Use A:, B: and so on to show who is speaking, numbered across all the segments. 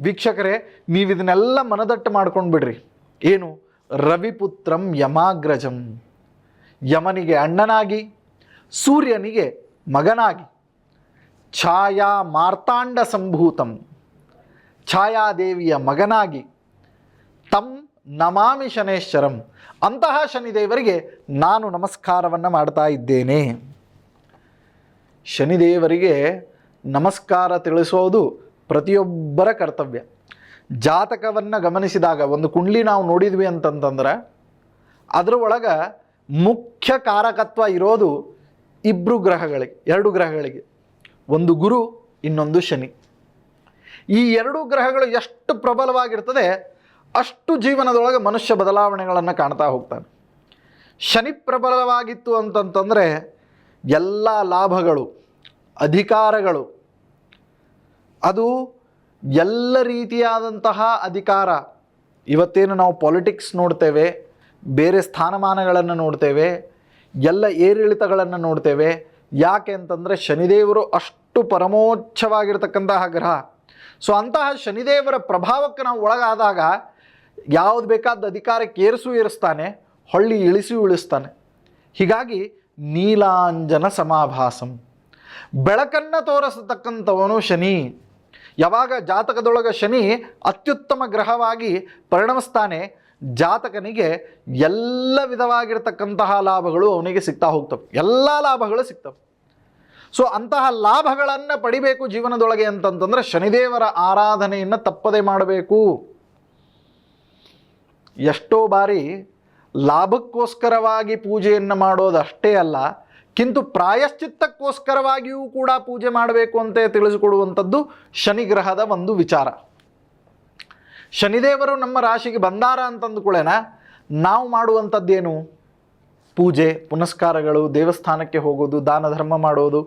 A: ವೀಕ್ಷಕರೇ, ನೀವು ಇದನ್ನೆಲ್ಲ ಮನದಟ್ಟು ಮಾಡ್ಕೊಂಡು ಬಿಡ್ರಿ. ಏನು? ರವಿಪುತ್ರಂ ಯಮಾಗ್ರಜಂ, ಯಮನಿಗೆ ಅಣ್ಣನಾಗಿ, ಸೂರ್ಯನಿಗೆ ಮಗನಾಗಿ, ಛಾಯಾ ಮಾರ್ತಾಂಡ ಸಂಭೂತಂ, ಛಾಯಾದೇವಿಯ ಮಗನಾಗಿ, ತಂ ನಮಾಮಿ ಶನೇಶ್ವರಂ, ಅಂತಹ ಶನಿದೇವರಿಗೆ ನಾನು ನಮಸ್ಕಾರವನ್ನು ಮಾಡ್ತಾ ಇದ್ದೇನೆ. ಶನಿದೇವರಿಗೆ ನಮಸ್ಕಾರ ತಿಳಿಸೋದು ಪ್ರತಿಯೊಬ್ಬರ ಕರ್ತವ್ಯ. ಜಾತಕವನ್ನು ಗಮನಿಸಿದಾಗ ಒಂದು ಕುಂಡ್ಲಿ ನಾವು ನೋಡಿದ್ವಿ ಅಂತಂತಂದ್ರೆ ಅದರ ಒಳಗೆ ಮುಖ್ಯ ಕಾರಕತ್ವ ಇರೋದು ಎರಡು ಗ್ರಹಗಳಿಗೆ, ಒಂದು ಗುರು, ಇನ್ನೊಂದು ಶನಿ. ಈ ಎರಡು ಗ್ರಹಗಳು ಎಷ್ಟು ಪ್ರಬಲವಾಗಿರ್ತದೆ ಅಷ್ಟು ಜೀವನದೊಳಗೆ ಮನುಷ್ಯ ಬದಲಾವಣೆಗಳನ್ನು ಕಾಣ್ತಾ ಹೋಗ್ತಾನೆ. ಶನಿ ಪ್ರಬಲವಾಗಿತ್ತು ಅಂತಂತಂದರೆ ಎಲ್ಲ ಲಾಭಗಳು, ಅಧಿಕಾರಗಳು, ಅದು ಎಲ್ಲ ರೀತಿಯಾದಂತಹ ಅಧಿಕಾರ, ಇವತ್ತೇನು ನಾವು ಪಾಲಿಟಿಕ್ಸ್ ನೋಡ್ತೇವೆ, ಬೇರೆ ಸ್ಥಾನಮಾನಗಳನ್ನು ನೋಡ್ತೇವೆ, ಎಲ್ಲ ಏರಿಳಿತಗಳನ್ನು ನೋಡ್ತೇವೆ. ಯಾಕೆ ಅಂತಂದರೆ ಶನಿದೇವರು ಅಷ್ಟು ಪರಮೋಚ್ಛವಾಗಿರ್ತಕ್ಕಂತಹ ಗ್ರಹ. ಸೊ ಅಂತಹ ಶನಿದೇವರ ಪ್ರಭಾವಕ್ಕೆ ನಾವು ಒಳಗಾದಾಗ ಯಾವುದು ಬೇಕಾದ ಅಧಿಕಾರಕ್ಕೆ ಏರಿಸ್ತಾನೆ, ಹೊಳ್ಳಿ ಇಳಿಸ್ತಾನೆ. ಹೀಗಾಗಿ ನೀಲಾಂಜನ ಸಮಾಭಾಸಂ, ಬೆಳಕನ್ನು ತೋರಿಸತಕ್ಕಂಥವನು ಶನಿ. ಯಾವಾಗ ಜಾತಕದೊಳಗೆ ಶನಿ ಅತ್ಯುತ್ತಮ ಗ್ರಹವಾಗಿ ಪರಿಣಮಿಸ್ತಾನೆ, ಜಾತಕನಿಗೆ ಎಲ್ಲ ವಿಧವಾಗಿರ್ತಕ್ಕಂತಹ ಲಾಭಗಳು ಅವನಿಗೆ ಸಿಗ್ತಾ ಹೋಗ್ತವೆ, ಎಲ್ಲ ಲಾಭಗಳು ಸಿಗ್ತವೆ. ಸೊ ಅಂತಹ ಲಾಭಗಳನ್ನು ಪಡಿಬೇಕು ಜೀವನದೊಳಗೆ ಅಂತಂತಂದರೆ ಶನಿದೇವರ ಆರಾಧನೆಯನ್ನು ತಪ್ಪದೇ ಮಾಡಬೇಕು. ಎಷ್ಟೋ ಬಾರಿ ಲಾಭಕ್ಕೋಸ್ಕರವಾಗಿ ಪೂಜೆಯನ್ನು ಮಾಡೋದು ಅಷ್ಟೇ ಅಲ್ಲ, ಕಿಂತು ಪ್ರಾಯಶ್ಚಿತ್ತಕ್ಕೋಸ್ಕರವಾಗಿಯೂ ಕೂಡ ಪೂಜೆ ಮಾಡಬೇಕು ಅಂತ ತಿಳಿಸಿಕೊಡುವಂಥದ್ದು ಶನಿಗ್ರಹದ ಒಂದು ವಿಚಾರ. ಶನಿದೇವರು ನಮ್ಮ ರಾಶಿಗೆ ಬಂದಾರ ಅಂತಂದುಕೊಳ್ಳೇನ ನಾವು ಮಾಡುವಂಥದ್ದೇನು? ಪೂಜೆ ಪುನಸ್ಕಾರಗಳು, ದೇವಸ್ಥಾನಕ್ಕೆ ಹೋಗೋದು, ದಾನ ಧರ್ಮ ಮಾಡೋದು,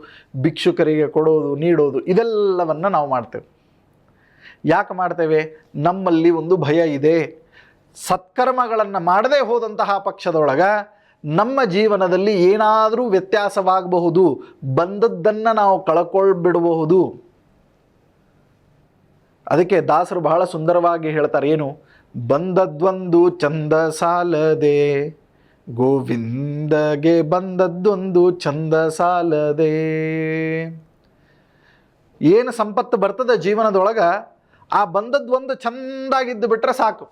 A: ಭಿಕ್ಷುಕರಿಗೆ ಕೊಡೋದು, ನೀಡೋದು, ಇದೆಲ್ಲವನ್ನು ನಾವು ಮಾಡ್ತೇವೆ. ಯಾಕೆ ಮಾಡ್ತೇವೆ? ನಮ್ಮಲ್ಲಿ ಒಂದು ಭಯ ಇದೆ. ಸತ್ಕರ್ಮಗಳನ್ನು ಮಾಡದೇ ಹೋದಂತಹ ಪಕ್ಷದೊಳಗೆ ನಮ್ಮ ಜೀವನದಲ್ಲಿ ಏನಾದರೂ ವ್ಯತ್ಯಾಸವಾಗಬಹುದು, ಬಂದದ್ದನ್ನು ನಾವು ಕಳ್ಕೊಳ್ಬಿಡಬಹುದು. ಅದಕ್ಕೆ ದಾಸರು ಬಹಳ ಸುಂದರವಾಗಿ ಹೇಳ್ತಾರೆ, ಏನು? ಬಂದದ್ದೊಂದು ಚಂದ ಸಾಲದೆ, ಗೋವಿಂದಗೆ ಬಂದದ್ದೊಂದು ಚಂದ ಸಾಲದೆ. ಏನು ಸಂಪತ್ತು ಬರ್ತದೆ ಜೀವನದೊಳಗೆ, ಆ ಬಂದದ್ದೊಂದು ಚಂದಾಗಿದ್ದು ಬಿಟ್ಟರೆ ಸಾಕು.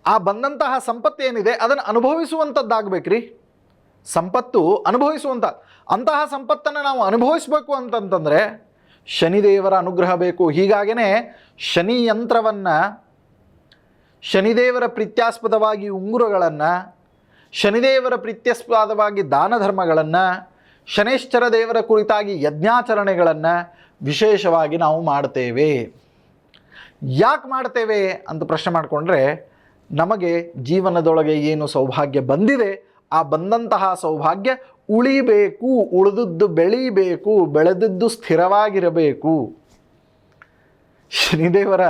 A: ಆ ಬಂದಂತಹ ಸಂಪತ್ತು ಏನಿದೆ ಅದನ್ನು ಅನುಭವಿಸುವಂಥದ್ದಾಗಬೇಕ್ರಿ. ಸಂಪತ್ತು ಅನುಭವಿಸುವಂಥ, ಅಂತಹ ಸಂಪತ್ತನ್ನು ನಾವು ಅನುಭವಿಸಬೇಕು ಅಂತಂತಂದರೆ ಶನಿದೇವರ ಅನುಗ್ರಹ ಬೇಕು. ಹೀಗಾಗಿಯೇ ಶನಿ ಯಂತ್ರವನ್ನು, ಶನಿದೇವರ ಪ್ರೀತ್ಯಾಸ್ಪದವಾಗಿ ಉಂಗುರಗಳನ್ನು, ಶನಿದೇವರ ಪ್ರೀತ್ಯಾಸ್ಪದವಾಗಿ ದಾನ ಧರ್ಮಗಳನ್ನು, ಶನೇಶ್ವರ ದೇವರ ಕುರಿತಾಗಿ ಯಜ್ಞಾಚರಣೆಗಳನ್ನು ವಿಶೇಷವಾಗಿ ನಾವು ಮಾಡ್ತೇವೆ. ಯಾಕೆ ಮಾಡ್ತೇವೆ ಅಂತ ಪ್ರಶ್ನೆ ಮಾಡಿಕೊಂಡ್ರೆ, ನಮಗೆ ಜೀವನದೊಳಗೆ ಏನು ಸೌಭಾಗ್ಯ ಬಂದಿದೆ ಆ ಬಂದಂತಹ ಸೌಭಾಗ್ಯ ಉಳಿಬೇಕು, ಉಳಿದದ್ದು ಬೆಳೀಬೇಕು, ಬೆಳೆದದ್ದು ಸ್ಥಿರವಾಗಿರಬೇಕು. ಶನಿದೇವರ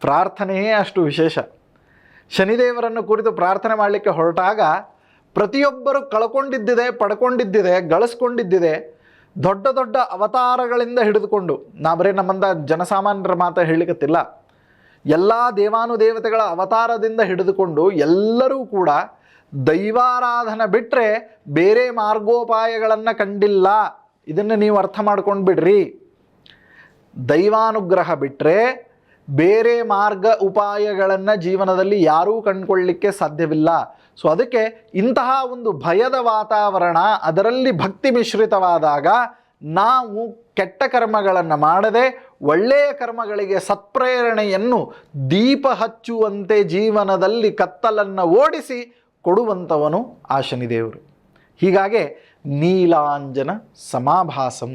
A: ಪ್ರಾರ್ಥನೆಯೇ ಅಷ್ಟು ವಿಶೇಷ. ಶನಿದೇವರನ್ನು ಕುರಿತು ಪ್ರಾರ್ಥನೆ ಮಾಡಲಿಕ್ಕೆ ಹೊರಟಾಗ ಪ್ರತಿಯೊಬ್ಬರು ಕಳ್ಕೊಂಡಿದ್ದಿದೆ, ಪಡ್ಕೊಂಡಿದ್ದಿದೆ, ಗಳಿಸ್ಕೊಂಡಿದ್ದಿದೆ. ದೊಡ್ಡ ದೊಡ್ಡ ಅವತಾರಗಳಿಂದ ಹಿಡಿದುಕೊಂಡು, ನಾ ಬರೀ ನಮ್ಮಂಥ ಜನಸಾಮಾನ್ಯರ ಮಾತು ಹೇಳಲಿಕ್ಕತ್ತಿಲ್ಲ, ಎಲ್ಲ ದೇವಾನುದೇವತೆಗಳ ಅವತಾರದಿಂದ ಹಿಡಿದುಕೊಂಡು ಎಲ್ಲರೂ ಕೂಡ ದೈವಾರಾಧನೆ ಬಿಟ್ಟರೆ ಬೇರೆ ಮಾರ್ಗೋಪಾಯಗಳನ್ನು ಕಂಡಿಲ್ಲ. ಇದನ್ನು ನೀವು ಅರ್ಥ ಮಾಡ್ಕೊಂಡು ಬಿಡ್ರಿ. ದೈವಾನುಗ್ರಹ ಬಿಟ್ಟರೆ ಬೇರೆ ಮಾರ್ಗ ಉಪಾಯಗಳನ್ನು ಜೀವನದಲ್ಲಿ ಯಾರೂ ಕಂಡುಕೊಳ್ಳಲಿಕ್ಕೆ ಸಾಧ್ಯವಿಲ್ಲ. ಸೊ ಅದಕ್ಕೆ ಇಂತಹ ಒಂದು ಭಯದ ವಾತಾವರಣ, ಅದರಲ್ಲಿ ಭಕ್ತಿ ಮಿಶ್ರಿತವಾದಾಗ ನಾವು ಕೆಟ್ಟ ಕರ್ಮಗಳನ್ನು ಮಾಡದೆ ಒಳ್ಳೆಯ ಕರ್ಮಗಳಿಗೆ ಸತ್ಪ್ರೇರಣೆಯನ್ನು ದೀಪ ಹಚ್ಚುವಂತೆ ಜೀವನದಲ್ಲಿ ಕತ್ತಲನ್ನು ಓಡಿಸಿ ಕೊಡುವಂಥವನು ಆ ಶನಿದೇವರು. ಹೀಗಾಗಿ ನೀಲಾಂಜನ ಸಮಾಭಾಸಂ.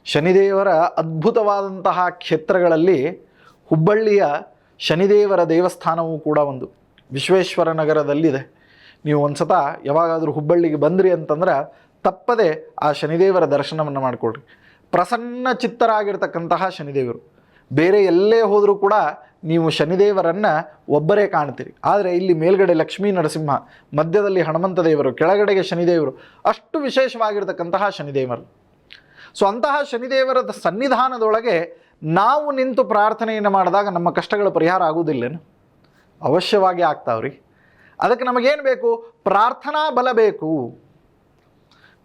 A: ಶನಿದೇವರ ಅದ್ಭುತವಾದಂತಹ ಕ್ಷೇತ್ರಗಳಲ್ಲಿ ಹುಬ್ಬಳ್ಳಿಯ ಶನಿದೇವರ ದೇವಸ್ಥಾನವೂ ಕೂಡ ಒಂದು ವಿಶ್ವೇಶ್ವರ ನಗರದಲ್ಲಿದೆ. ನೀವು ಒಂದು ಸತ ಯಾವಾಗಾದರೂ ಹುಬ್ಬಳ್ಳಿಗೆ ಬಂದ್ರಿ ಅಂತಂದ್ರೆ ತಪ್ಪದೆ ಆ ಶನಿದೇವರ ದರ್ಶನವನ್ನು ಮಾಡಿಕೊಡ್ರಿ. ಪ್ರಸನ್ನ ಚಿತ್ತರಾಗಿರ್ತಕ್ಕಂತಹ ಶನಿದೇವರು. ಬೇರೆ ಎಲ್ಲೇ ಹೋದರೂ ಕೂಡ ನೀವು ಶನಿದೇವರನ್ನು ಒಬ್ಬರೇ ಕಾಣ್ತೀರಿ. ಆದರೆ ಇಲ್ಲಿ ಮೇಲ್ಗಡೆ ಲಕ್ಷ್ಮೀ ನರಸಿಂಹ, ಮಧ್ಯದಲ್ಲಿ ಹನುಮಂತ ದೇವರು, ಕೆಳಗಡೆಗೆ ಶನಿದೇವರು, ಅಷ್ಟು ವಿಶೇಷವಾಗಿರ್ತಕ್ಕಂತಹ ಶನಿದೇವರು. ಸೊ ಅಂತಹ ಶನಿದೇವರ ಸನ್ನಿಧಾನದೊಳಗೆ ನಾವು ನಿಂತು ಪ್ರಾರ್ಥನೆಯನ್ನು ಮಾಡಿದಾಗ ನಮ್ಮ ಕಷ್ಟಗಳ ಪರಿಹಾರ ಆಗುವುದಿಲ್ಲೇನು? ಅವಶ್ಯವಾಗಿ ಆಗ್ತಾವ್ರಿ. ಅದಕ್ಕೆ ನಮಗೇನು ಬೇಕು? ಪ್ರಾರ್ಥನಾ ಬಲ ಬೇಕು.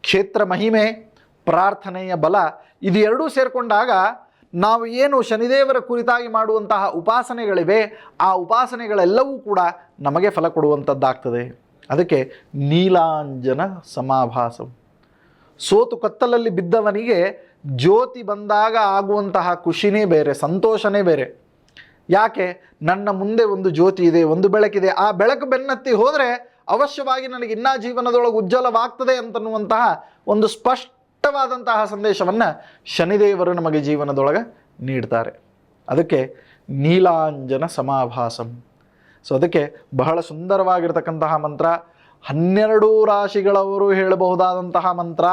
A: ಕ್ಷೇತ್ರ ಮಹಿಮೆ, ಪ್ರಾರ್ಥನೆಯ ಬಲ, ಇದು ಎರಡೂ ಸೇರಿಕೊಂಡಾಗ ನಾವು ಏನು ಶನಿದೇವರ ಕುರಿತಾಗಿ ಮಾಡುವಂತಹ ಉಪಾಸನೆಗಳಿವೆ, ಆ ಉಪಾಸನೆಗಳೆಲ್ಲವೂ ಕೂಡ ನಮಗೆ ಫಲ ಕೊಡುವಂಥದ್ದಾಗ್ತದೆ. ಅದಕ್ಕೆ ನೀಲಾಂಜನ ಸಮಾಭಾಸಂ. ಸೋತು ಕತ್ತಲಲ್ಲಿ ಬಿದ್ದವನಿಗೆ ಜ್ಯೋತಿ ಬಂದಾಗ ಆಗುವಂತಹ ಖುಷಿನೇ ಬೇರೆ, ಸಂತೋಷನೇ ಬೇರೆ. ಯಾಕೆ? ನನ್ನ ಮುಂದೆ ಒಂದು ಜ್ಯೋತಿ ಇದೆ, ಒಂದು ಬೆಳಕಿದೆ, ಆ ಬೆಳಕು ಬೆನ್ನತ್ತಿ ಹೋದರೆ ಅವಶ್ಯವಾಗಿ ನನಗೆ ಇನ್ನೂ ಜೀವನದೊಳಗೆ ಉಜ್ವಲವಾಗ್ತದೆ ಅಂತನ್ನುವಂತಹ ಒಂದು ಸ್ಪಷ್ಟವಾದಂತಹ ಸಂದೇಶವನ್ನು ಶನಿದೇವರು ನಮಗೆ ಜೀವನದೊಳಗೆ ನೀಡ್ತಾರೆ. ಅದಕ್ಕೆ ನೀಲಾಂಜನ ಸಮಾಭಾಸಂ. ಸೊ ಅದಕ್ಕೆ ಬಹಳ ಸುಂದರವಾಗಿರ್ತಕ್ಕಂತಹ ಮಂತ್ರ, 12 ರಾಶಿಗಳವರು ಹೇಳಬಹುದಾದಂತಹ ಮಂತ್ರ.